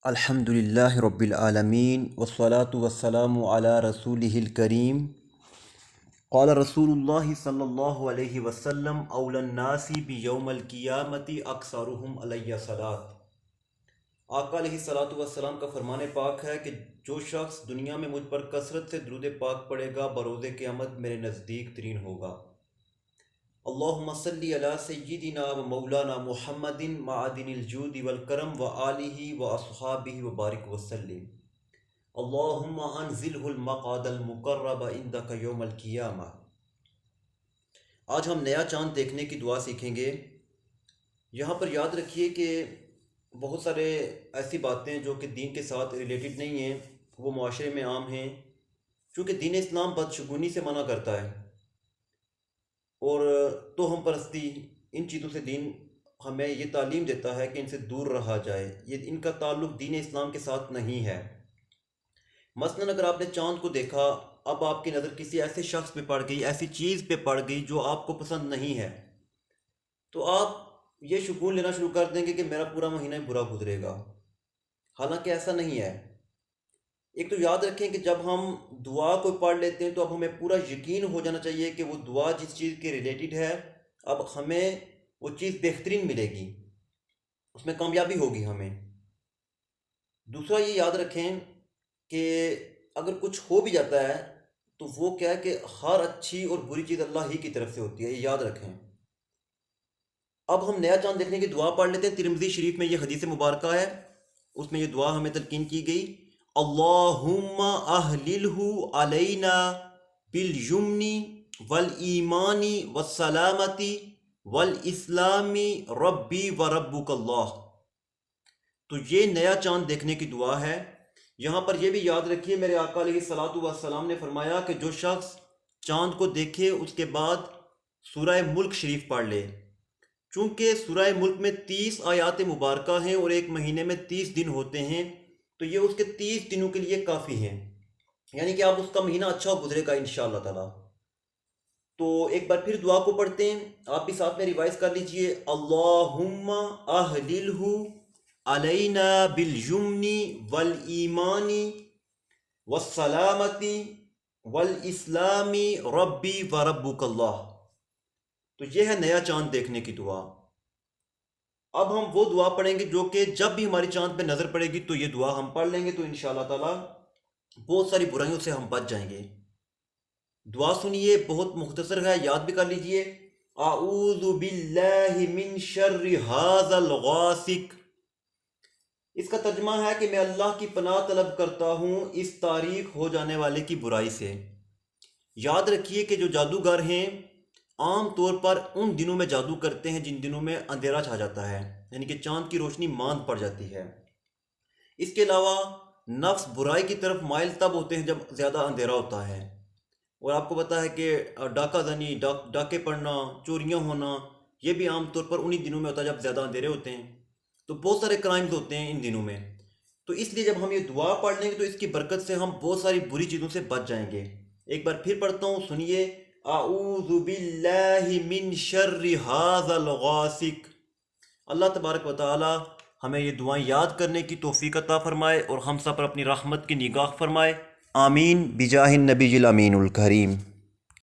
الحمدللہ رب العالمین والصلاة والسلام علی رسولہ الکریم قال رسول اللہ صلی اللہ علیہ وسلم اولی الناس بیوم القیامت اکثرہم علی صلاۃ۔ آقا علیہ الصلاۃ والسلام کا فرمان پاک ہے کہ جو شخص دنیا میں مجھ پر کثرت سے درود پاک پڑھے گا بروز قیامت میرے نزدیک ترین ہوگا۔ اللہم صلی علی سیدنا و مولانا محمد معدن الجود والکرم و آلہ و اصحابہ و بارک وسلم۔ اللہم انزلہ المقعد المقرب عندک یوم القیامہ۔ آج ہم نیا چاند دیکھنے کی دعا سیکھیں گے۔ یہاں پر یاد رکھیے کہ بہت سارے ایسی باتیں جو کہ دین کے ساتھ ریلیٹڈ نہیں ہیں وہ معاشرے میں عام ہیں، چونکہ دین اسلام بدشگونی سے منع کرتا ہے اور توہم پرستی، ان چیزوں سے دین ہمیں یہ تعلیم دیتا ہے کہ ان سے دور رہا جائے، یہ ان کا تعلق دین اسلام کے ساتھ نہیں ہے۔ مثلاً اگر آپ نے چاند کو دیکھا، اب آپ کی نظر کسی ایسے شخص پہ پڑ گئی، ایسی چیز پہ پڑ گئی جو آپ کو پسند نہیں ہے، تو آپ یہ شگون لینا شروع کر دیں گے کہ میرا پورا مہینہ برا گزرے گا، حالانکہ ایسا نہیں ہے۔ ایک تو یاد رکھیں کہ جب ہم دعا کو پڑھ لیتے ہیں تو اب ہمیں پورا یقین ہو جانا چاہیے کہ وہ دعا جس چیز کے ریلیٹڈ ہے اب ہمیں وہ چیز بہترین ملے گی، اس میں کامیابی ہوگی ہمیں۔ دوسرا یہ یاد رکھیں کہ اگر کچھ ہو بھی جاتا ہے تو وہ کیا ہے کہ ہر اچھی اور بری چیز اللہ ہی کی طرف سے ہوتی ہے، یہ یاد رکھیں۔ اب ہم نیا چاند دیکھنے کی دعا پڑھ لیتے ہیں۔ ترمذی شریف میں یہ حدیث مبارکہ ہے، اس میں یہ دعا ہمیں تلقین کی گئی، اللہم اہللہ علینا بالیمن والایمان والسلامت والاسلام ربی وربک اللہ۔ تو یہ نیا چاند دیکھنے کی دعا ہے۔ یہاں پر یہ بھی یاد رکھیے میرے آقا علیہ الصلاۃ والسلام نے فرمایا کہ جو شخص چاند کو دیکھے اس کے بعد سورہ ملک شریف پڑھ لے، چونکہ سورہ ملک میں 30 آیات مبارکہ ہیں اور ایک مہینے میں 30 دن ہوتے ہیں، تو یہ اس کے 30 دنوں کے لیے کافی ہیں، یعنی کہ آپ اس کا مہینہ اچھا گزرے گا انشاءاللہ تعالی۔ تو ایک بار پھر دعا کو پڑھتے ہیں، آپ بھی ساتھ میں ریوائز کر لیجئے، اللہم اہللہ علینا بالیمن والایمان والسلامت والاسلام ربی وربک اللہ۔ تو یہ ہے نیا چاند دیکھنے کی دعا۔ اب ہم وہ دعا پڑھیں گے جو کہ جب بھی ہماری چاند پہ نظر پڑے گی تو یہ دعا ہم پڑھ لیں گے تو انشاءاللہ تعالی بہت ساری برائیوں سے ہم بچ جائیں گے۔ دعا سنیے، بہت مختصر ہے، یاد بھی کر لیجئے، اعوذ باللہ من شر ھذا الغاسق۔ اس کا ترجمہ ہے کہ میں اللہ کی پناہ طلب کرتا ہوں اس تاریک ہو جانے والے کی برائی سے۔ یاد رکھیے کہ جو جادوگر ہیں عام طور پر ان دنوں میں جادو کرتے ہیں جن دنوں میں اندھیرا چھا جاتا ہے، یعنی کہ چاند کی روشنی ماند پڑ جاتی ہے۔ اس کے علاوہ نفس برائی کی طرف مائل تب ہوتے ہیں جب زیادہ اندھیرا ہوتا ہے، اور آپ کو پتہ ہے کہ ڈاکہ زنی، ڈاکے پڑنا، چوریاں ہونا، یہ بھی عام طور پر انہی دنوں میں ہوتا ہے جب زیادہ اندھیرے ہوتے ہیں، تو بہت سارے کرائمز ہوتے ہیں ان دنوں میں۔ تو اس لیے جب ہم یہ دعا پڑھ لیں گے تو اس کی برکت سے ہم بہت ساری بری چیزوں سے بچ جائیں گے۔ ایک بار پھر پڑھتا ہوں، سنیے، اعوذ باللہ من شر ھذا الغاسق۔ اللہ تبارک و تعالی ہمیں یہ دعائیں یاد کرنے کی توفیق عطا فرمائے اور ہم سب پر اپنی رحمت کی نگاہ فرمائے، آمین بجاہ النبی الامین الکریم۔